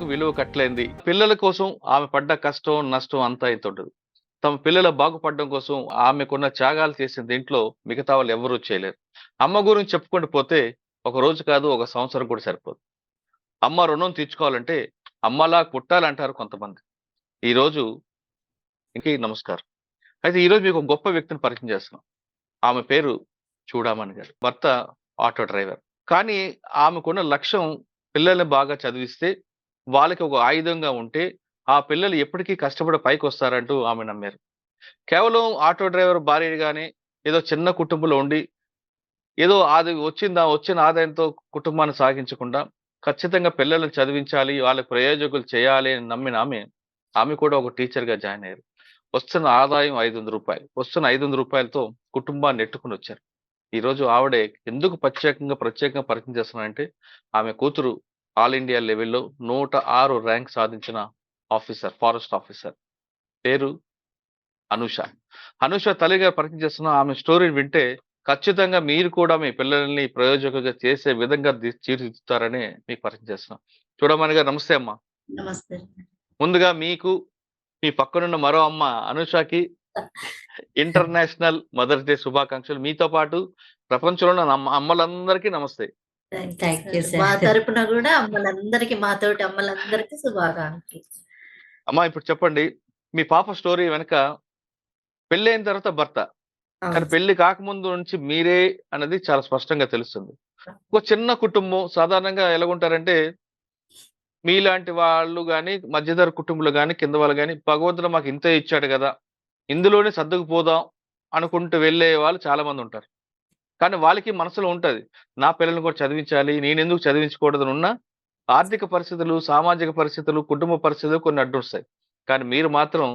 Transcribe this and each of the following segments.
విలువ కట్టలేంది. పిల్లల కోసం ఆమె పడ్డ కష్టం, నష్టం అంతా ఇంతుంటది. తమ పిల్లల బాగుపడడం కోసం ఆమెకున్న త్యాగాలు చేసిన దీంట్లో మిగతా వాళ్ళు ఎవ్వరూ చేయలేరు. అమ్మ గురించి చెప్పుకుంటూ పోతే ఒక రోజు కాదు, ఒక సంవత్సరం కూడా సరిపోదు. అమ్మ రుణం తీర్చుకోవాలంటే అమ్మలా పుట్టాలంటారు కొంతమంది. ఈరోజు నమస్కారం. అయితే ఈరోజు మీకు ఒక గొప్ప వ్యక్తిని పరిచయం చేస్తున్నాం. ఆమె పేరు చూడామణి గారు. భర్త ఆటో డ్రైవర్. కానీ ఆమెకున్న లక్ష్యం పిల్లల్ని బాగా చదివిస్తే, వాళ్ళకి ఒక ఆయుధంగా ఉంటే, ఆ పిల్లలు ఎప్పటికీ కష్టపడి పైకొస్తారంటూ ఆమె నమ్మారు. కేవలం ఆటో డ్రైవర్ భార్యగానే ఏదో చిన్న కుటుంబంలో ఉండి, ఏదో అది వచ్చిన ఆదాయంతో కుటుంబాన్ని సాగించకుండా, ఖచ్చితంగా పిల్లల్ని చదివించాలి, వాళ్ళకి ప్రయోజకులు చేయాలి అని నమ్మిన ఆమె కూడా ఒక టీచర్‌గా జాయిన్ అయ్యారు. వస్తున్న ఆదాయం రూ. 500. వస్తున్న రూ. 500తో కుటుంబాన్ని నెట్టుకొనొచ్చారు. ఈరోజు ఆవిడే ఎందుకు ప్రత్యేకంగా పరిచయం చేస్తున్నానంటే, ఆమె కూతురు ఆల్ ఇండియా లెవెల్‌లో 106 ర్యాంక్ సాధించిన ఆఫీసర్, ఫారెస్ట్ ఆఫీసర్. పేరు అనూష. అనూష తల్లిగారు పరిచయం చేస్తున్న ఆమె స్టోరీని వింటే, ఖచ్చితంగా మీరు కూడా మీ పిల్లల్ని ప్రయోజకులుగా చేసే విధంగా తీర్చిదిద్దుతారని మీకు పరిచయం చేస్తున్నాం. చూడమణి గారు నమస్తే అమ్మా. నమస్తే. ముందుగా మీకు, మీ పక్కనున్న మరో అమ్మ అనూషకి ఇంటర్నేషనల్ మదర్స్ డే శుభాకాంక్షలు. మీతో పాటు ప్రపంచంలో ఉన్న అమ్మలందరికీ నమస్తే. Thank you sir. మా తరపున గూడా అమ్మలందరికీ, మాతోటి అమ్మలందరికీ శుభాకాంక్షలు. అమ్మా ఇప్పుడు చెప్పండి, మీ పాప స్టోరీ వెనక పెళ్ళైన తర్వాత భర్త. కానీ పెళ్లి కాకముందు నుంచి మీరే అన్నది చాలా స్పష్టంగా తెలుస్తుంది. ఒక చిన్న కుటుంబం సాధారణంగా ఎలాగుంటారంటే, మీలాంటి వాళ్ళు గాని, మధ్యతర కుటుంబంలో గాని, కింద వాళ్ళు గాని, భగవంతుడు మాకు ఇంతే ఇచ్చాడు గదా! ఇందులోనే సర్దుకుపోదాం అనుకుంటూ వెళ్ళే వాళ్ళు చాలా మందుంటారు. కానీ వాళ్ళకి మనసులో ఉంటది. నా పిల్లల్ని కూడా చదివించాలి, నేనెందుకు చదివించకూడదనున్న ఆర్థిక పరిస్థితులు, సామాజిక పరిస్థితులు, కుటుంబ పరిస్థితులు కొన్ని అడ్డొస్తాయి. కానీ మీరు మాత్రం,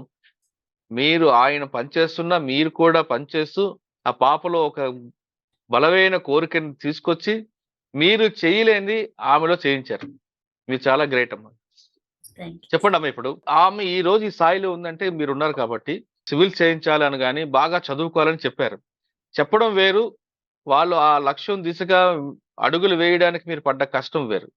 మీరు ఆయన పనిచేస్తున్నా, మీరు కూడా పనిచేస్తూ, ఆ పాపలో ఒక బలమైన కోరికని తీసుకొచ్చి, మీరు చేయలేనిది ఆమెలో చేయించారు. మీరు చాలా గ్రేట్ అమ్మా. Thank you. చెప్పండమ్మా ఇప్పుడు, ఆమె ఈరోజు ఈ స్థాయిలో ఉందంటే మీరున్నారు కాబట్టి, సివిల్స్ చేయించాలని గాని, బాగా చదువుకోవాలని చెప్పారు. చెప్పడం వేరు, వాళ్ళు ఆ లక్ష్యం దిశగా అడుగులు వేయడానికి మీరు పడ్డ కష్టం వేరు.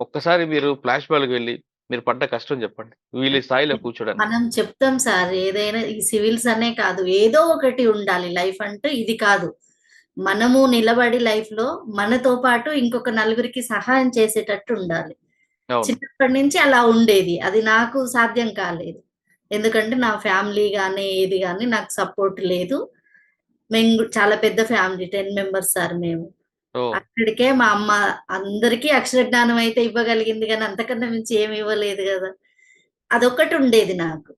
ఒక్కసారి మీరు ఫ్లాష్ బ్యాక్‌కి వెళ్లి, మీరు పడ్డ కష్టం చెప్పండి. వీళ్ళు ఈ స్థాయిలో కూర్చోడానికి. మనం చెప్తాం సార్, ఏదైనా ఈ సివిల్స్ అనే కాదు, ఏదో ఒకటి ఉండాలి. లైఫ్ అంటే ఇది కాదు. మనము నిలబడి లైఫ్‌లో మనతో పాటు ఇంకొక నలుగురికి సహాయం చేసేటట్టు ఉండాలి. అవును. చిన్నప్పటి నుంచి అలా ఉండేది. అది నాకు సాధ్యం కాలేదు. ఎందుకంటే నా ఫ్యామిలీ గాని, ఏది గాని నాకు సపోర్ట్ లేదు. మేము చాలా పెద్ద ఫ్యామిలీ, 10 మెంబర్స్ సార్ మేము. ఓహ్! అక్కడికే మా అమ్మ అందరికీ అక్షర జ్ఞానం అయితే ఇవ్వగలిగింది గానీ, అంతకన్నా మించి ఏమి ఇవ్వలేదు గదా! అదొక్కటి ఉండేది నాకు.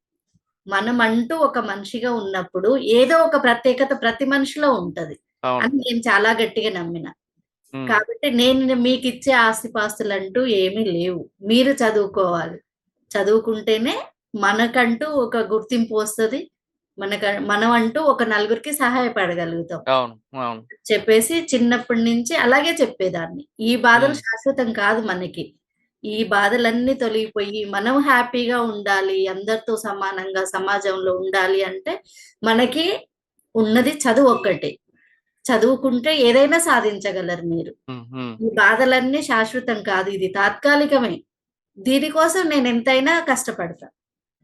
మనమంటూ ఒక మనిషిగా ఉన్నప్పుడు ఏదో ఒక ప్రత్యేకత ప్రతి మనిషిలో ఉంటది అవును. అని నేను చాలా గట్టిగా నమ్మిన. హ్మ్. కాబట్టి నేను మీకిచ్చే ఆస్తిపాస్తులంటూ ఏమీ లేవు. మీరు చదువుకోవాలి. చదువుకుంటేనే మనకంటూ ఒక గుర్తింపు వస్తది. మనమంటూ ఒక నలుగురికి సహాయపడగలుగుతాం. అవును. అవును. చెప్పేసి చిన్నప్పటి నుంచి అలాగే చెప్పేదాన్ని. ఈ బాధలు హ్మ్. శాశ్వతం కాదు మనకి. ఈ బాధలన్నీ తొలగిపోయి మనం హ్యాపీగా ఉండాలి, అందరితో సమానంగా సమాజంలో ఉండాలి అంటే మనకి ఉన్నది చదువొక్కటే. చదువుకుంటే ఏదైనా సాధించగలరు మీరు. హ్మ్. హ్మ్. ఈ బాధలన్నీ శాశ్వతం కాదు. ఇది తాత్కాలికమే. దీనికోసం నేనెంతైనా కష్టపడతా.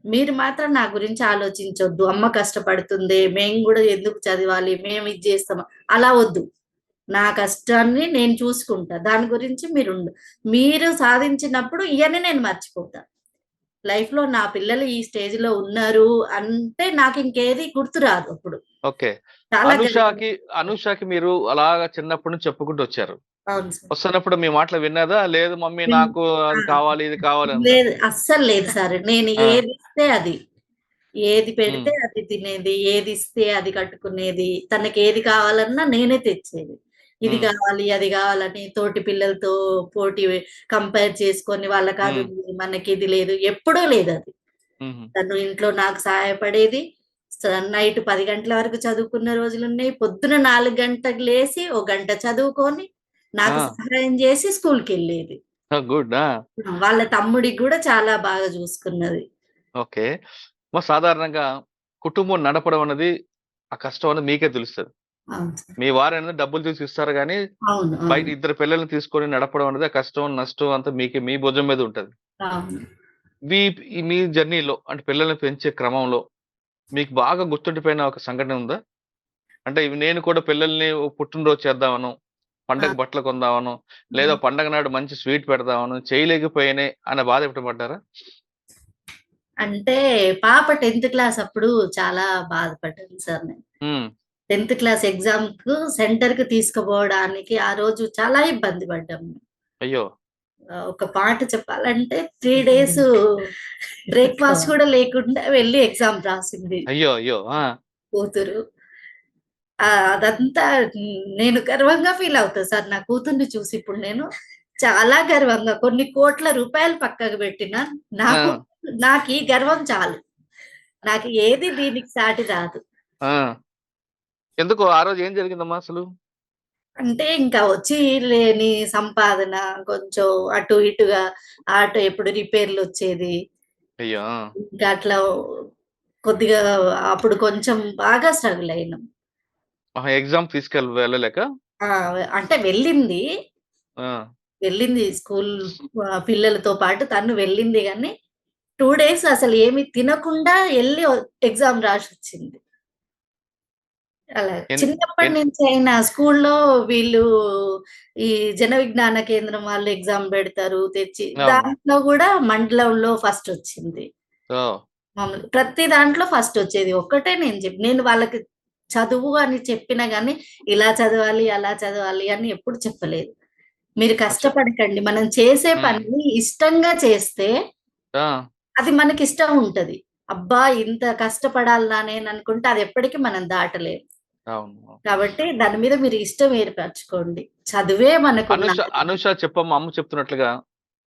మీరు మాత్రం నా గురించి ఆలోచించొద్దు. అమ్మ కష్టపడుతుందే, మేము గూడా ఎందుకు చదవాలి, మేము ఇది జేస్తామా అలా వద్దు. నా కష్టాన్ని నేను చూసుకుంటా. దాని గురించి మీరు సాధించినప్పుడు ఇయన్నీ నేను మర్చిపోతా. లైఫ్‌లో నా పిల్లలు ఈ స్టేజ్‌లో ఉన్నారు అంటే నాకింకేది గుర్తురాదు అప్పుడు. ఓకే. చాలా గర్వంగా అనూషకి మీరు అలాగా చిన్నప్పటి నుంచి చెప్పుకుంటూ వచ్చారు. అవును సార్. వస్తున్నప్పుడు మీ మాటలు విన్నదా? లేదు మమ్మీ విన్ నాకు ఆ! అది కావాలి, ఇది కావాలి అందా? లేదు. అస్సలు లేదు సార్. నేను ఆ! ఏదిస్తే అది. ఏది హ్మ్. పెడితే అది తినేది. ఏదిస్తే అది కట్టుకునేది. తనకేది కావాలన్నా నేనే తెచ్చేది. ఇది హ్మ్. గావాలి, అది గావాలని తోటి పిల్లలతో పోటీ కంపేర్ చేసుకొని వాళ్ళకది హ్మ్. ఉంది, మనకిది లేదు. ఎప్పుడూ లేదది. హుహు. తను ఇంట్లో నాకు సహాయపడేది. నైట్ 10 గంటల వరకు చదువుకున్న రోజులున్నాయి. పొద్దున 4 గంటలకు లేసి, ఓ గంట చదువుకొని, నాకు ఆ! సహాయం జేసి స్కూలుకెళ్ళేది. ఆ! గుడ్. ఆ! వాళ్ళ తమ్ముడికి గూడా చాలా బాగా జూసుకున్నది. ఓకే. సాధారణంగా కుటుంబం నడపడం అన్నది, ఆ కష్టం అనేది మీకే తెలుస్తది. అవును సార్. మీ వారనేది డబ్బులు తీసి ఇస్తారు గానీ, అవును. బయట అవును. ఇద్దరు పిల్లల్ని తీసుకొని నడపడం అనేది ఆ కష్టం, నష్టం అంతా మీకే మీ భుజం మీద ఉంటది. అవును. మీ మీ జర్నీలో అంటే పిల్లల్ని పెంచే క్రమంలో మీకు బాగా గుర్తుండిపోయిన ఒక సంఘటన ఉందా? అంటే ఇవి నేను కూడా పిల్లల్ని ఓ పుట్టినరోజు చేద్దామనో, ఆ! పండగ బట్టలు కొందామనో, లేదా హ్మ్. పండగ నాడు మంచి స్వీట్ పెడదామనో చేయలేకపోయానే అన్న బాధ ఎప్పుడు పడ్డారా? అంటే పాప 10థ్ క్లాస్ అప్పుడు చాలా బాధపడ్డాను సార్ నేను. హ్మ్. 10థ్ క్లాస్ ఎగ్జామ్‌కు సెంటర్‌కి తీసుకుపోవడానికి ఆ రోజు చాలా ఇబ్బంది పడ్డాము. అయ్యో! ఒక మాట చెప్పాలంటే 3 డేసు బ్రేక్‌ఫాస్ట్ కూడా లేకుండా వెళ్లి ఎగ్జామ్ రాసింది అయ్యో! అయ్యో! ఆ! కూతురు. అదంతా నేను గర్వంగా ఫీల్ అవుతా సార్ నా కూతుర్ని చూసి ఇప్పుడు నేను. చాలా గర్వంగా కొన్ని కోట్ల రూపాయలు పక్కకు పెట్టినా ఆ! నాకు నాకీ గర్వం చాలు. నాకు ఏది దీనికి సాటి రాదు. ఆ! ఎందుకు ఆ రోజు ఏం జరిగిందమ్మా అసలు? అంటే ఇంకా వచ్చి లేని సంపాదన కొంచెం అటు ఇటుగా ఆటో ఎప్పుడు రిపేర్‌లొచ్చేది. అయ్యో! ఆ! ఇంకా అట్లా కొద్దిగా అప్పుడు కొంచెం బాగా స్ట్రగుల్ అయినాం. ఆహా! ఎగ్జామ్ వెళ్ళలేక? ఆ! అంటే వెళ్ళింది. ఆ! వెళ్ళింది స్కూల్ పిల్లలతో పాటు తను వెళ్ళింది గానీ 2 డేస్ అసలు ఏమి తినకుండా ఎళ్లి ఎగ్జామ్ రాసొచ్చింది. అలా ఎన్ చిన్నప్పటి ఎన్ నుంచి అయినా స్కూల్లో వీళ్ళు ఈ జన విజ్ఞాన కేంద్రం వాళ్ళు ఎగ్జామ్ బెడతారు తెచ్చి, అవును. దాంట్లో గూడా మండలంలో ఫస్టొచ్చింది. ఓహ్! మామూలు ప్రతి దాంట్లో ఫస్టొచ్చేది. ఒక్కటే నేను వాళ్ళకి చదువు అని చెప్పినా గానీ, ఇలా చదవాలి, అలా చదవాలి అని ఎప్పుడు చెప్పలేదు. మీరు అచ్చా! కష్టపడకండి. మనం చేసే హ్మ్. పని ఇష్టంగా చేస్తే ఆ! అది మనకిష్టం ఉంటది. అబ్బా! ఇంత కష్టపడాలా నేననుకుంటే అదెప్పటికి మనం దాటలేం. అవును. కాబట్టి దాని మీద మీరు ఇష్టం ఏర్పరచుకోండి. చదువే మనకున్న అనుష చెప్పమ్మా అమ్మ చెప్తున్నట్లుగా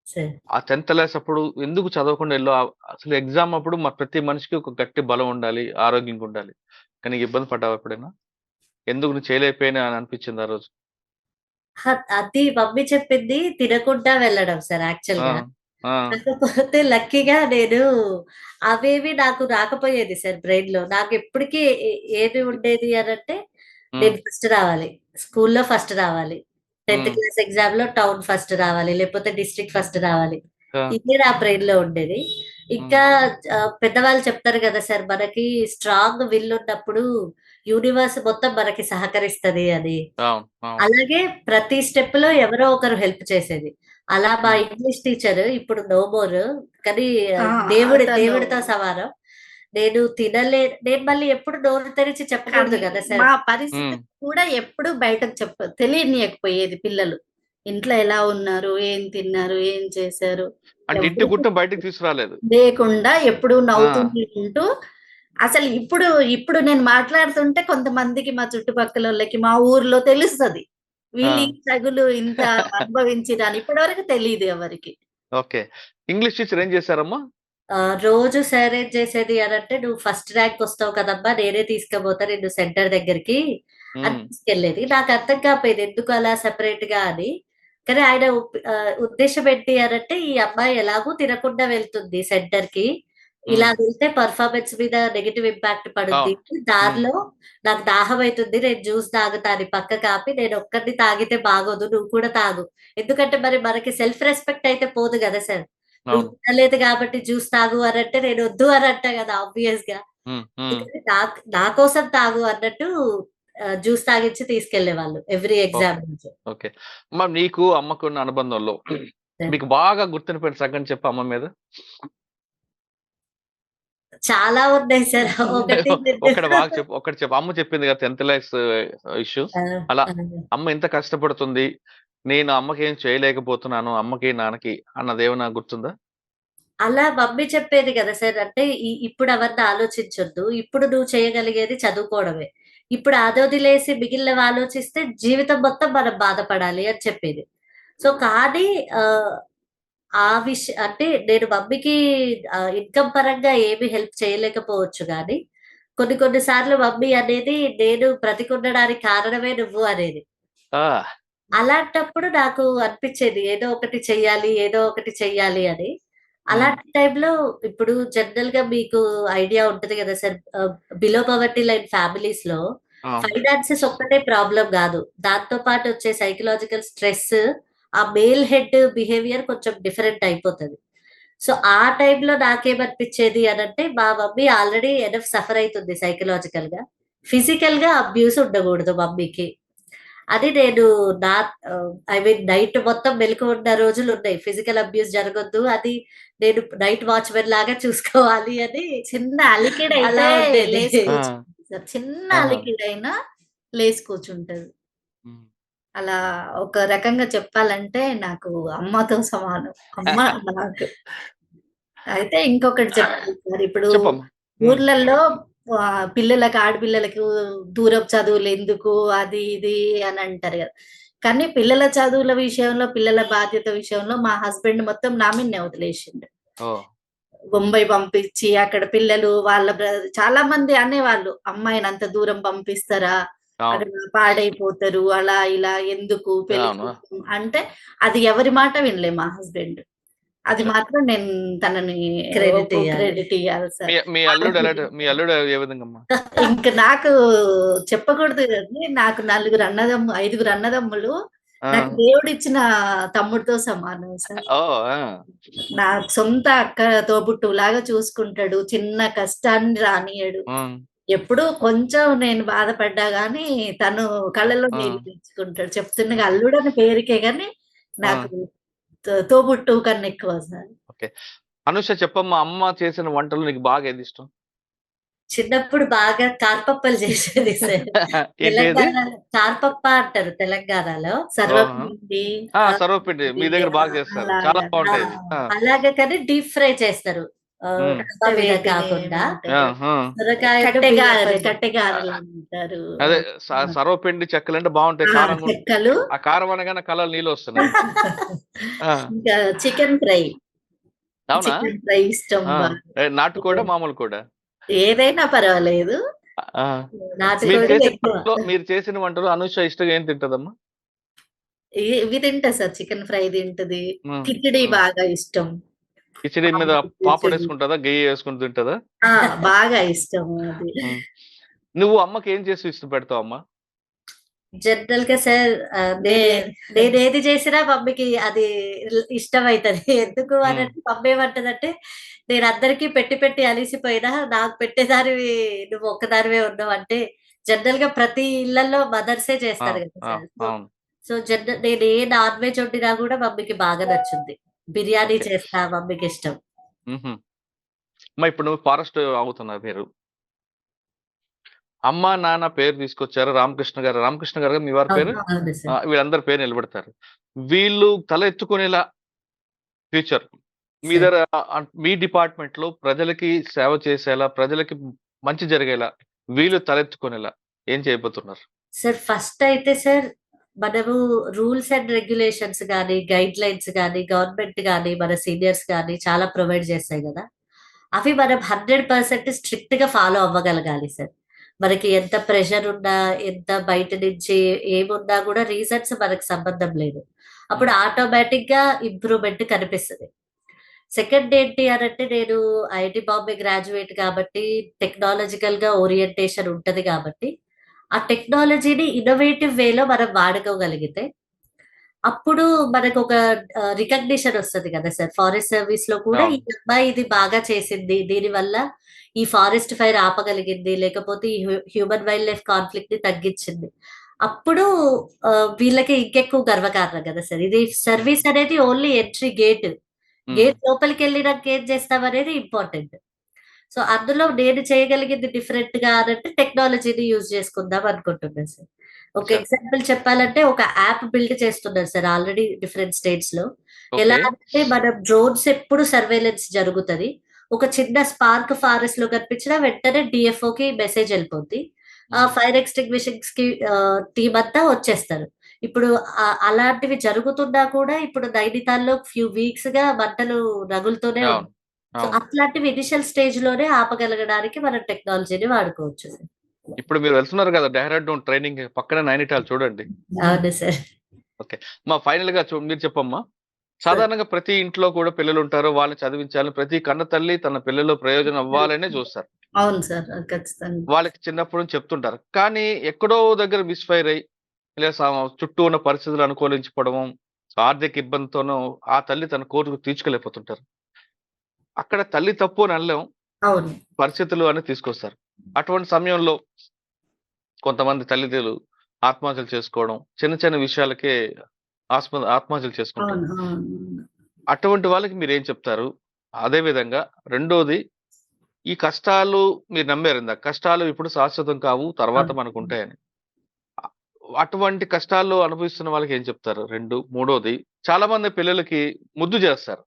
సరే. ఆ 10థ్ క్లాస్ అప్పుడు ఎందుకు చదవకుండా ఎళ్ళావు? అసలు ఎగ్జామ్ అప్పుడు ప్రతి మనిషికి ఒక గట్టి బలం ఉండాలి, ఆరోగ్యంగా ఉండాలి. కానీ ఇబ్బంది పడ్డావా ఎప్పుడైనా? ఎందుకు నువ్వు చేయలేకపోయానా అని అనిపించిందా ఆ రోజు? అది మమ్మీ చెప్పింది తినకుండా వెళ్ళడం సార్ ఆ! యాక్చువల్‌గా. ఆ! కాకపోతే లక్కీగా నేను అవేవి నాకు రాకపోయేది సార్ బ్రెయిన్‌లో. నాకెప్పటికి ఏది ఉండేది అనంటే, హ్మ్. నేను ఫస్ట్ రావాలి. స్కూల్‌లో ఫస్ట్ రావాలి. 10థ్ హ్మ్. క్లాస్ ఎగ్జామ్‌లో టౌన్ ఫస్ట్ రావాలి. లేకపోతే డిస్ట్రిక్ట్ ఫస్ట్ రావాలి. ఆ! ఇదే నా బ్రెయిన్‌లో ఉండేది. హ్మ్. ఇంకా పెద్దవాళ్ళు చెప్తారు గదా సార్! మనకి స్ట్రాంగ్ విల్ ఉన్నప్పుడు యూనివర్స్ మొత్తం మనకి సహకరిస్తది అని. అవును. అవును. అలాగే ప్రతి స్టెప్‌లో ఎవరో ఒకరు హెల్ప్ చేసేది. అలా మా హ్మ్. ఇంగ్లీష్ టీచర్ ఇప్పుడు నో మోర్. కానీ ఆ! అతను దేవుడితో సమానం. నేను మళ్ళీ ఎప్పుడు నోరు తెరిచి చెప్పకూడదు కానీ గదా సార్! మా పరిస్థితి హ్మ్. కూడా ఎప్పుడు బయటకు తెలియనీయకపోయేది పిల్లలు. ఇంట్లో ఎలా ఉన్నారు? ఏం తిన్నారు? ఏం చేశారు? అంటే ఇంటి ఎవ్వరికీ గుట్టుని బయటికి తీసుకురాలేదు. లేకుండా ఎప్పుడూ ఆ! నవ్వుతూనే ఉంటూ అసలు ఇప్పుడు నేను మాట్లాడుతుంటే కొంతమందికి మా చుట్టుపక్కలోళ్ళకి, మా ఊర్లో తెలుస్తది. ఆ! వీళ్ళు ఈ తగులు ఇంత అనుభవించిరని ఇప్పటివరకు తెలీదు ఎవరికీ. ఓకే. ఇంగ్లీష్ టీచర్ ఏం చేశారమ్మా? రోజు సార్ ఏం చేసేది అనంటే, "నువ్వు ఫస్ట్ ర్యాంక్ వస్తావు కదమ్మా! నేనే తీసుకపోతా నిన్ను సెంటర్ దగ్గరికి" అని హ్మ్. తీసుకెళ్ళేది. నాకు అర్థం కాకపోయేది ఎందుకు అలా సెపరేట్‌గా అని. కానీ ఆయన ఉద్దేశ్యం ఏంటి అనంటే, ఈ అమ్మాయి ఎలాగో తినకుండా వెళ్తుంది సెంటర్‌కి. ఇలా హ్మ్. వెళ్తే పెర్ఫార్మన్స్ మీద నెగెటివ్ ఇంపాక్ట్ పడుద్ది. అవును. హ్మ్. దారిలో నాకు దాహమైతుంది. నేను జ్యూస్ తాగుతా అని పక్కకాపి, నేనొక్కడిని తాగితే బాగోదు. నువ్వు కూడా తాగు. ఎందుకంటే మరి మనకి సెల్ఫ్ రెస్పెక్ట్ అయితే పోదు గదా సార్! నువ్వు అవును. తినలేదు గాబట్టి జ్యూస్ తాగు అనంటే నేనొద్దు అనంటా గదా! ఆబ్వియస్‌గా. హ్మ్. హ్మ్. అందుకని నా కోసం తాగు అన్నట్టు జ్యూస్ తాగిచ్చి తీసుకెళ్ళేవాళ్ళు ఎవ్రీ ఓకే. ఎగ్జామ్ నుంచి. ఓకే. మరి నీకు అమ్మకున్న అనుబంధంలో సార్. మీకు బాగా గుర్తుండిపోయిన సంఘటన చెప్పు అమ్మ మీద? చాలా ఉన్నాయి సార్. ఒకటి 2 ఒక్కటి బాగా చెప్పు. ఒక్కటి చెప్పు. అమ్మ చెప్పింది కదా 10థ్ క్లాస్ ఇష్యూ. ఆ! అలా ఆ! అమ్మ ఇంత కష్టపడుతుంది. నేను అమ్మకేం చేయలేకపోతున్నాను. అమ్మకి, నాన్నకి అన్నదేమన్నా గుర్తుందా? అలా మమ్మీ చెప్పేది గదా సార్! అంటే ఇప్పుడు అవన్నీ ఆలోచించొద్దు. ఇప్పుడు నువ్వు చేయగలిగేది చదువుకోవడమే. ఇప్పుడు అదొదిలేసి మిగిలినవి ఆలోచిస్తే జీవితం మొత్తం మనం బాధపడాలి అని చెప్పేది. సో, కానీ ఆహ్, ఆ అంటే నేను మమ్మీకి ఇన్‌కమ్ పరంగా ఏమి హెల్ప్ చేయలేకపోవచ్చు గానీ, కొన్ని కొన్ని సార్లు మమ్మీ అనేది నేను బ్రతికుండడానికి కారణమే నువ్వు అనేది. ఆ! అలాంటప్పుడు నాకు అనిపిచ్చేది ఏదో ఒకటి చెయ్యాలి, ఏదో ఒకటి చెయ్యాలి అని. హ్మ్. అలాంటి టైంలో ఇప్పుడు జనరల్‌గా మీకు ఐడియా ఉంటది గదా సార్! బిలో పవర్టీ లైన్ ఫ్యామిలీస్‌లో అవును. ఫైనాన్సెస్ ఒక్కటే ప్రాబ్లమ్ గాదు. దాంతో పాటు వచ్చే సైకలాజికల్ స్ట్రెస్, ఆ మేల్ హెడ్ బిహేవియర్ కొంచెం డిఫరెంట్ అయిపోతది. సో ఆ టైంలో నాకేమనిపించేది అనంటే, మా మమ్మీ ఆల్రెడీ ఎనఫ్ సఫర్ అయితుంది సైకలాజికల్‌గా. ఫిజికల్‌గా అబ్యూస్ ఉండకూడదు మమ్మీకి. అది నేను నా ఐ మీన్ నైట్ మొత్తం మెలుకువ ఉన్న రోజులున్నాయి. Physical abuse జరగొద్దు. అది నేను నైట్ వాచ్‌మెన్ లాగా చూసుకోవాలి అని చిన్న అలికిడైతే అలా ఉండేది. లేసి ఆ! కూర్చుంటది సార్. చిన్న ఆహా! అలికిడైనా లేసి కూర్చుంటది. హ్మ్. అలా ఒక రకంగా చెప్పాలంటే నాకు అమ్మతో సమానం. అమ్మ నాకు. అయితే ఇంకొకటి చెప్పాలి సార్. ఇప్పుడు చెప్పమ్మా. హ్మ్. ఊర్లల్లో పిల్లలకి ఆడపిల్లలకు దూరపు చదువులెందుకు అది ఇది అని అంటారు గదా! కానీ పిల్లల చదువుల విషయంలో, పిల్లల బాధ్యత విషయంలో మా హస్బెండ్ మొత్తం నా మీదనే వదిలేసిండు. ఓహ్! బొంబాయి పంపించి అక్కడ పిల్లలు వాళ్ళ చాలా మంది అనేవాళ్ళు. "అమ్మాయిని అంత దూరం పంపిస్తారా? అవును. అక్కడ పాడైపోతారు. అలా ఇలా ఎందుకు పెళ్లి అవును. కోసం" అంటే అది ఎవరి మాట వినలే మా హస్బెండ్. అది అచ్చా! మాత్రం నేను తనని క్రెడిట్ ఇయ్యాలి. క్రెడిట్ ఇయ్యాలి మీ సార్. మీ అల్లుడు మీ అల్లుడు ఏ విధంగమ్మా? ఇంక నాకు చెప్పకూడదు గానీ నాకు ఐదుగురు అన్నదమ్ములు. ఆ! నాకు దేవుడిచ్చిన తమ్ముడితో సమానం సార్. ఓహ్! ఆ! నా సొంత అక్క తోబుట్టువులాగా చూసుకుంటాడు. చిన్న కష్టాన్ని రానీయడు. హ్మ్. ఎప్పుడూ కొంచెం నేను బాధపడ్డా గానీ, తను కళ్ళలో ఆ! నీళ్లు తెచ్చుకుంటాడు. చెప్తున్నగా అల్లుడని పేరుకే గానీ, ఆ! నాకు తోబుట్టువు కన్నా ఎక్కువ సార్. ఓకే. అనుష చెప్పమ్మా, అమ్మ చేసిన వంటలు నీకు బాగా ఏదిష్టం? చిన్నప్పుడు బాగా కారపప్పలు చేసేది సార్. ఏంటి అది? తెలంగాణలో కారపప్ప అంటారు తెలంగాణలో. ఆహా! సర్వపిండి ఆ! ఆహ్, సర్వపిండి మీ పిండి దగ్గర బాగా చేస్తారు. చాలా అలాగా. ఆ! బావుంటాయి. ఆ! అలాగే కానీ డీప్ ఫ్రై చేస్తారు. హ్మ్. డబ్బా మీద కాకుండా. ఆ! ఏమంటారు? ఆ! సొరకాయను బియ్యపు కట్టెగారెలంటారు. అదే ఆ! సర్వపిండి చెక్కలంటే బావుంటాయి. ఆ! కారంగా ఉంటాయి. చెక్కలు. ఆ కారం అనగానే కళ్ళలో నీళ్ళొస్తున్నాయి. ఆ! ఇంకా చికెన్ ఫ్రై. అవునా? చికెన్ ఫ్రై ఇష్టం ఆ! బాగా. నాటుకోడా? మామూలు కోడా? ఏదైనా పర్వాలేదు. ఆ! నాటుకోడి ఎక్కువ. మీరు చేసిన వంటలో అనూష ఇష్టంగా ఏం తింటదమ్మా? ఇవి తింటా సార్. చికెన్ ఫ్రై తింటది. హ్మ్. కిచిడి హ్మ్. బాగా ఇష్టం. కిచిడి మీద మామూలు కిచిడి. పాపడేసుకుంటదా? గెయ్యి యేసుకొని తింటదా? ఆ! బాగా ఇష్టం అది. హ్మ్. నువ్వు అమ్మకి ఏం చేసి ఇష్టపెడతావమ్మా? జనరల్‌గా సార్ నే నేనేది చేసినా మమ్మీకి అది ఇష్టమైతది. ఎందుకు హ్మ్. అనంటే మమ్మీ ఏమంటదంటే, నేనందరికీ పెట్టి పెట్టి అలిసిపోయినా నాకు పెట్టేదానివి నువ్వు ఒక్కదానివే ఉన్నావంటే, జనరల్‌గా ప్రతి ఇళ్లల్లో మదర్సే ఆ! చేస్తారు కదా ఆ! సార్. అవును. సో నేను ఏ నాన్ వెజ్ వండినా గూడా మమ్మీకి బాగా నచ్చుద్ది. బిర్యానీ ఓకే. చేస్తా మమ్మీకిష్టం. హుహు. ఇప్పుడు నువ్వు ఫారెస్ట్ అవుతున్నారు మీరు. అమ్మ, నాన్న పేరు తీసుకొచ్చారు. రామకృష్ణ గారు. రామకృష్ణ గారు మీ వారి పేరు? అవును. అవును సార్. వీళ్ళందరి పేరు నిలబెడతారు. వీళ్ళు తల ఎత్తుకునేలా ఫ్యూచర్ మీ సార్. దగ్గర మీ డిపార్ట్‌మెంట్‌లో ప్రజలకి సేవ చేసేలా, ప్రజలకి మంచి జరిగేలా, వీళ్ళు తలెత్తుకునేలా ఏం చేయబోతున్నారు? సార్ ఫస్ట్ అయితే సార్, మనము రూల్స్ అండ్ రెగ్యులేషన్స్ గాని, గైడ్‌లైన్స్ గాని, గవర్నమెంట్ గాని, మన సీనియర్స్ గాని చాలా ప్రొవైడ్ చేస్తాయి గదా! అవి మనం 100% స్ట్రిక్ట్‌గా ఫాలో అవ్వగలగాలి సార్. మనకి ఎంత ప్రెషర్ ఉన్నా, ఎంత బయట నుంచి ఏమున్నా గూడా రీజన్స్ మనకు సంబంధం లేదు. అప్పుడు హ్మ్. ఆటోమేటిక్‌గా ఇంప్రూవ్‌మెంట్ కనిపిస్తది. సెకండ్ ఏంటి అనంటే నేను ఐఐటీ బాంబే గ్రాడ్యుయేట్ కాబట్టి టెక్నాలజికల్‌గా ఓరియంటేషన్ ఉంటది గాబట్టి, ఆ టెక్నాలజీని ఇన్నోవేటివ్ వేలో మనం వాడుకోగలిగితే, అప్పుడు మనకొక రికగ్నిషన్ ఒస్తది గదా సార్. ఫారెస్ట్ సర్వీస్‌లో కూడా ఈ అవును. అమ్మాయి ఇది బాగా చేసింది. దీనివల్ల ఈ ఫారెస్ట్ ఫైర్ ఆపగలిగింది. లేకపోతే ఈ హ్యూమన్ వైల్డ్ లైఫ్ కాన్ఫ్లిక్ట్‌ని తగ్గించింది. అప్పుడు వీళ్ళకి ఇంకెక్కువ గర్వకారణం గదా సార్. ఇది హ్మ్. సర్వీస్ అనేది ఓన్లీ ఎంట్రీ గేట్. హ్మ్. గేట్ లోపలికెళ్ళినంక ఏం చేస్తామనేది ఇంపార్టెంట్. సో, అందులో నేను చేయగలిగింది డిఫరెంట్‌గా అనంటే టెక్నాలజీని యూజ్ చేసుకుందాం అనుకుంటున్నా సార్. ఒక అచ్చా! ఎగ్జాంపుల్ చెప్పాలంటే ఒక యాప్ బిల్డ్ చేస్తున్నారు సార్ ఆల్రెడీ డిఫరెంట్ స్టేట్స్‌లో. ఎలా ఓకే. అంటే మనం డ్రోన్స్ ఎప్పుడు సర్వేలెన్స్ జరుగుతది. ఒక చిన్న స్పార్క్ ఫారెస్ట్‌లో కనిపించినా వెంటనే డీఎఫ్ఓకి మెసేజ్ ఎళ్ళిపోద్ది. హ్మ్. ఫైర్ ఎక్స్టింగ్విషింగ్స్‌కి టీమ్ అంతా వచ్చేస్తారు. ఇప్పుడు అలాంటివి జరుగుతున్నా కూడా ఇప్పుడు నైనితాల్‌లో ఫ్యూ వీక్స్‌గా మంటలు రగులుతూనే అవును. ఉన్నాయి. సో, అవును. అట్లాంటివి ఇనిషియల్ స్టేజ్‌లోనే ఆపగలగడానికి మనం టెక్నాలజీని వాడుకోవచ్చు సార్. ఇప్పుడు మీరు వెళ్తున్నారు గదా! డెహ్రాడూన్ ట్రైనింగ్ పక్కనే నైనిటాల్ చూడండి. అవును సార్. ఓకే. ఫైనల్‌గా మీరు చెప్పమ్మా. సార్. సాధారణంగా ప్రతి ఇంట్లో కూడా పిల్లలుంటారు. వాళ్ళని చదివించాలని ప్రతి కన్న తల్లి తన పిల్లలు ప్రయోజనం అవ్వాలనే చూస్తారు. అవును సార్. ఖచ్చితంగా. వాళ్ళకి చిన్నప్పటి నుంచి చెప్తుంటారు. కానీ ఎక్కడో దగ్గర మిస్‌ఫైర్ అయ్యి, లేదా చుట్టూ ఉన్న పరిస్థితులు అనుకూలించకపోవడం, ఆర్థిక ఇబ్బందితోనో ఆ తల్లి తన కోరిక తీర్చుకోలేకపోతుంటారు. అక్కడ తల్లి తప్పు అని అనలేం. అవును. పరిస్థితులు అని తీసుకొస్తారు. అటువంటి సమయంలో కొంతమంది తల్లిదండ్రులు ఆత్మహత్యలు చేసుకోవడం, చిన్న చిన్న విషయాలకే ఆత్మహత్యలు చేసుకుంటారు. అవును. అవును. అటువంటి వాళ్ళకి మీరేం చెప్తారు? అదే విధంగా రెండోది, ఈ కష్టాలు మీరు నమ్మారు ఇందాక. కష్టాలు ఇప్పుడు శాశ్వతం కావు. తర్వాత అవును. మనకుంటాయని. అ అటువంటి కష్టాల్లో అనుభవిస్తున్న వాళ్ళకి ఏం చెప్తారు? 2 మూడోది, చాలా మంది పిల్లలకి ముద్దు చేస్తారు.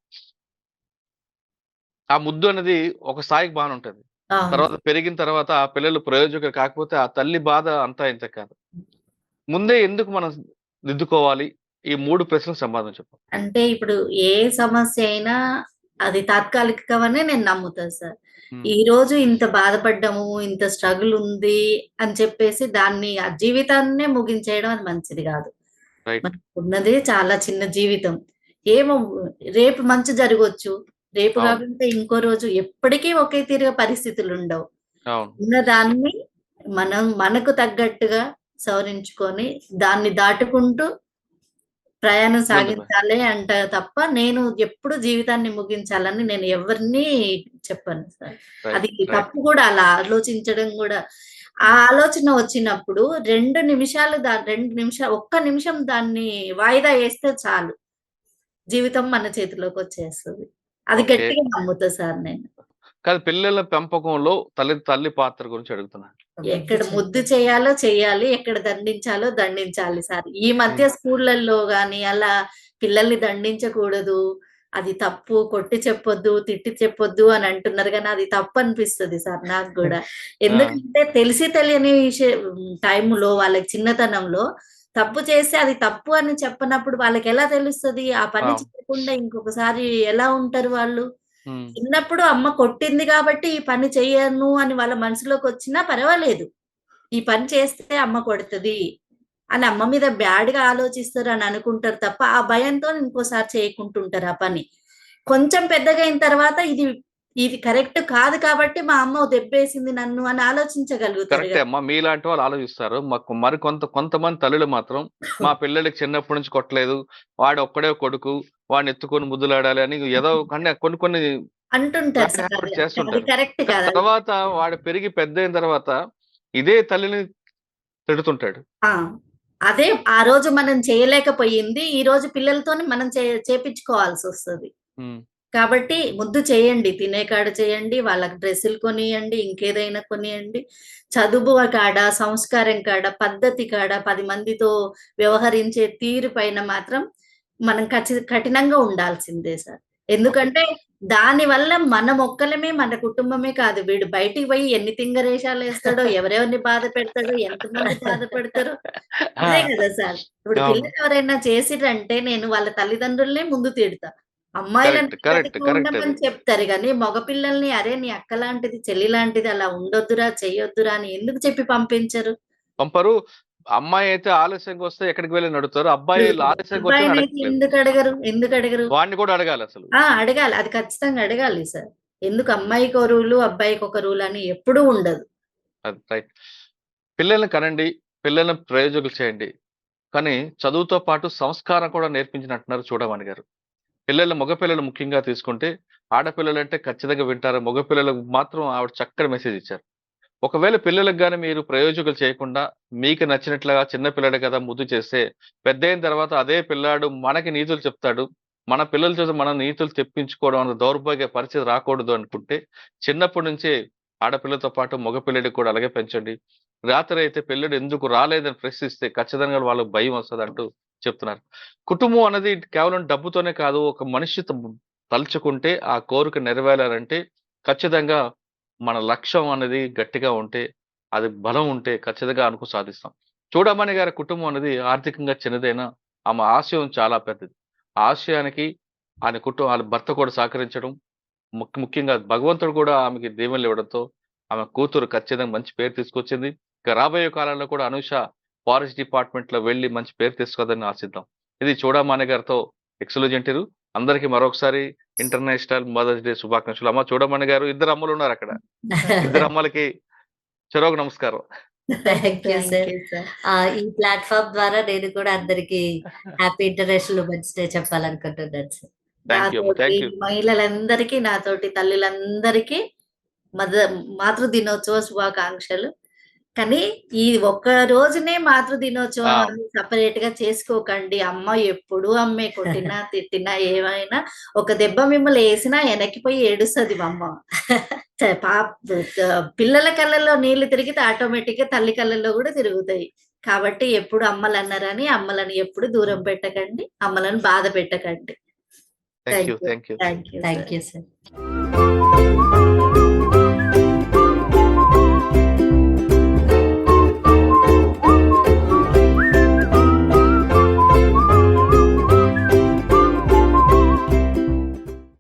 ఆ ముద్దు అనేది ఒక స్థాయికి బానే ఉంటది. అవును. తర్వాత పెరిగిన తర్వాత ఆ పిల్లలు ప్రయోజకులు కాకపోతే ఆ తల్లి బాధ అంతా ఇంత కాదు. ముందే ఎందుకు మనం దిద్దుకోవాలి? ఈ 3 ప్రశ్నలకు సమాధానం చెప్పండి. అంటే ఇప్పుడు ఏ సమస్య అయినా అది తాత్కాలికమనే నేను నమ్ముతా సార్. హ్మ్. ఈరోజు ఇంత బాధపడ్డాము, ఇంత స్ట్రగుల్ ఉంది అని చెప్పేసి దాన్ని ఆ జీవితాన్నే ముగించేయడం అది మంచిది గాదు. రైట్. మనకున్నదే చాలా చిన్న జీవితం. ఏమో రేపు మంచి జరగొచ్చు. రేపు అవును. గాకుంటే ఇంకో రోజు ఎప్పటికీ ఒకే తీరుగా పరిస్థితులుండవు. అవును. ఉన్నదాన్ని మనం మనకు తగ్గట్టుగా సవరించుకొని దాన్ని దాటుకుంటూ ప్రయాణం ముందుకు సాగించాలి అంటా తప్ప, నేను ఎప్పుడు జీవితాన్ని ముగించాలని నేను ఎవరిని చెప్పను సార్. రైట్. అది రైట్. తప్పు గూడా అలా ఆలోచించడం గూడా. ఆ హ్మ్. ఆలోచన వచ్చినప్పుడు 2 నిమిషాలు 2 ఒక్క నిమిషం దాన్ని వాయిదా యేస్తే చాలు. జీవితం మన చేతిలోకొచ్చేస్తది. అది ఓకే. గట్టిగా నమ్ముతా సార్ నేను. కాదు, పిల్లల పెంపకంలో తల్లి పాత్ర గురించి అడుగుతున్నాను. ఎక్కడ ముద్దు చేయాలో చెయ్యాలి. ఎక్కడ దండించాలో దండించాలి సార్. ఈ మధ్య హ్మ్. స్కూళ్ళల్లో గాని అలా పిల్లల్ని దండించకూడదు. అది తప్పు. కొట్టి చెప్పొద్దు, తిట్టి చెప్పొద్దు అని అంటున్నారు గానీ అది తప్పనిపిస్తది సార్ నాకు గూడా. ఆ! ఎందుకంటే తెలిసి తెలియని టైంలో వాళ్ళకి చిన్నతనంలో తప్పు చేస్తే అది తప్పు అని చెప్పనప్పుడు వాళ్ళకెలా తెలుస్తది? ఆ పని అవును. చేయకుండా ఇంకొకసారి ఎలా ఉంటారు వాళ్ళు? హ్మ్. చిన్నప్పుడు అమ్మ కొట్టింది గాబట్టి, ఈ పని చెయ్యను అని వాళ్ళ మనసులోకొచ్చినా పర్వాలేదు. ఈ పని చేస్తే అమ్మ కొడతది అని అమ్మ మీద బ్యాడ్‌గా ఆలోచిస్తారని అనుకుంటారు తప్ప, ఆ భయంతోని ఇంకోసారి చేయకుంటుంటారు ఆ పని. కొంచెం పెద్దగయిన తర్వాత ఇది కరెక్ట్ కాదు కాబట్టి మా అమ్మ దెబ్బేసింది నన్ను అని ఆలోచించగలుగుతారు కరెక్టే గదా! అమ్మా. మీలాంటి వాళ్ళు ఆలోచిస్తారు. కొంతమంది తల్లులు మాత్రం మా పిల్లలకి చిన్నప్పటి నుంచి కొట్టలేదు. వాడొక్కడే కొడుకు. వాడిని ఎత్తుకొని ముద్దులాడాలి అని ఏదో కొన్ని కొన్ని అంటుంటారు బ్యాడ్ సార్. హ్యాబిట్స్ అది చేస్తుంటారు. కరెక్ట్ కానీ కాదు. తర్వాత వాడు పెరిగి పెద్దయిన తర్వాత ఇదే తల్లిని తిడుతుంటాడు. ఆ! అదే ఆ రోజు మనం చేయలేకపోయింది, ఈ రోజు పిల్లలతోని మనం చేపిచ్చుకోవాల్సొస్తది. హ్మ్. కాబట్టి ముద్దు చేయండి. తినే కాడ చేయండి, వాళ్ళకి డ్రెస్సులు కొనియండి, ఇంకేదైనా కొనియండి. చదువు కాడ, సంస్కారం కాడ, పద్ధతి కాడ, 10 మందితో వ్యవహరించే తీరు పైన మాత్రం మనం కఠినంగా ఉండాల్సిందే సార్. ఓకే. ఎందుకంటే దానివల్ల మనం ఒక్కలమే మన కుటుంబమే కాదు, వీడు బయటికి పోయి ఎన్ని తింగరేషాలేస్తాడో, ఎవరెవరిని బాధ పెడతాడో, ఎంతమంది బాధపడతారో అదే ఆ! గదా సార్. ఇప్పుడు అవును. పిల్లలు ఎవరైనా చేసిర్రంటే నేను వాళ్ళ తల్లిదండ్రులనే ముందు తిడతా. అమ్మాయిలని కరెక్ట్. పద్ధతిగా కరెక్ట్ అది. ఉండమని చెప్తారు గానీ, మగ పిల్లల్ని "అరే! నీ అక్క లాంటిది, చెల్లి లాంటిది అలా ఉండొద్దురా, చెయ్యొద్దురా" అని ఎందుకు చెప్పి పంపించరు? పంపరు. అమ్మాయయితే ఆలస్యంగా వస్తే ఎక్కడికి వెళ్లి అడుగుతారు. అబ్బాయిలు అడుగుతారు. ఆలస్యంగా వచ్చినా అబ్బాయినైతే అడగట్లేదు. ఎందుకడగరు? ఎందుకడగరు? వాడిని కూడా అడగాలసలు. అడగాలి. అది ఖచ్చితంగా అడగాలి సార్. ఎందుకు అమ్మాయికో రూలు, అబ్బాయికొక రూలని ఎప్పుడూ ఉండదు. అది రైట్. పిల్లల్ని కనండి. పిల్లల్ని ప్రయోజకులు చేయండి. కానీ చదువుతో పాటు సంస్కారం కూడా నేర్పించినట్టున్నారు చూడమని గారు. మగ పిల్లలు ముఖ్యంగా తీసుకుంటే, ఆడపిల్లలంటే ఖచ్చితంగా వింటారు. మగ పిల్లలకు మాత్రం ఆవిడ చక్కని మెసేజ్ ఇచ్చారు. ఒకవేళ పిల్లలకి గాని మీరు ప్రయోజకులు చేయకుండా, మీకు నచ్చినట్లుగా చిన్న పిల్లాడే కదా ముద్దు చేస్తే, పెద్దయిన తర్వాత అదే పిల్లాడు మనకి నీతులు చెప్తాడు. మన పిల్లల చేత మనం నీతులు తెప్పించుకోవడం అనే దౌర్భాగ్య పరిస్థితి రాకూడదు అనుకుంటే, చిన్నప్పటి నుంచే ఆడపిల్లతో పాటు మగ పిల్లాడికి కూడా అలాగే పెంచండి. రాత్రయితే పిల్లాడు ఎందుకు రాలేదని ప్రశ్నిస్తే ఖచ్చితంగా వాళ్ళకి భయం వస్తదంటూ చెప్తున్నారు. కుటుంబం అన్నది కేవలం డబ్బుతోనే కాదు. ఒక మనిషి తలుచుకుంటే ఆ కోరిక నెరవేరాలంటే ఖచ్చితంగా మన లక్ష్యం అనేది గట్టిగా ఉంటే, అది బలం ఉంటే ఖచ్చితంగా సాధిస్తాం. చూడమణి గారి కుటుంబం అనేది ఆర్థికంగా చిన్నదైనా, ఆమె ఆశయం చాలా పెద్దది. ఆ ఆశయానికి ఆమె భర్త కూడా సహకరించడం, ముఖ్యంగా భగవంతుడు కూడా ఆమెకి దీవెనలివ్వడంతో, ఆమె కూతురు ఖచ్చితంగా మంచి పేరు తీసుకొచ్చింది. ఇక రాబోయే కాలంలో కూడా అనూష ఫారెస్ట్ డిపార్ట్‌మెంట్‌లో వెళ్లి మంచి పేరు తెచ్చుకోదని ఆశిద్దాం. ఇది చూడమణి గారితో ఎక్స్‌క్లూజివ్. అందరికి మరొకసారి ఇంటర్నేషనల్ మదర్స్ డే శుభాకాంక్షలు. అమ్మ చూడమణి గారు, ఇద్దరు అమ్మలున్నారక్కడ. ఇద్దరు అమ్మలకి చెరొక నమస్కారం. Thank you thank sir. You sir. ఈ ప్లాట్‌ఫార్మ్ ద్వారా నేను కూడా అందరికి హ్యాపీ ఇంటర్నేషనల్ ఉమెన్స్ డే చెప్పాలనుకుంటున్నాను సార్. థ్యాంక్ యూ అమ్మ. నాతోటి థ్యాంక్ యూ. మహిళలందరికీ, నాతోటి తల్లులందరికీ మాతృ దినోత్సవ శుభాకాంక్షలు. కానీ ఈ ఒక్క రోజునే మాతృ దినోత్సవం ఆ, అని సెపరేట్ గా చేసుకోకండి. అమ్మ ఎప్పుడు అమ్మే కొట్టినా తిట్టినా ఏమైనా ఒక దెబ్బ మిమ్మల్ని వేసినా వెనక్కిపోయి ఏడుస్తుంది మా అమ్మ. పిల్లల కళ్ళల్లో నీళ్లు తిరిగితే ఆటోమేటిక్ గా తల్లి కళ్ళల్లో కూడా తిరుగుతాయి. కాబట్టి ఎప్పుడు అమ్మలు అన్నారని అమ్మలను ఎప్పుడు దూరం పెట్టకండి, అమ్మలను బాధ పెట్టకండి. Thank you. Thank you. Thank you. Thank you thank sir. You sir.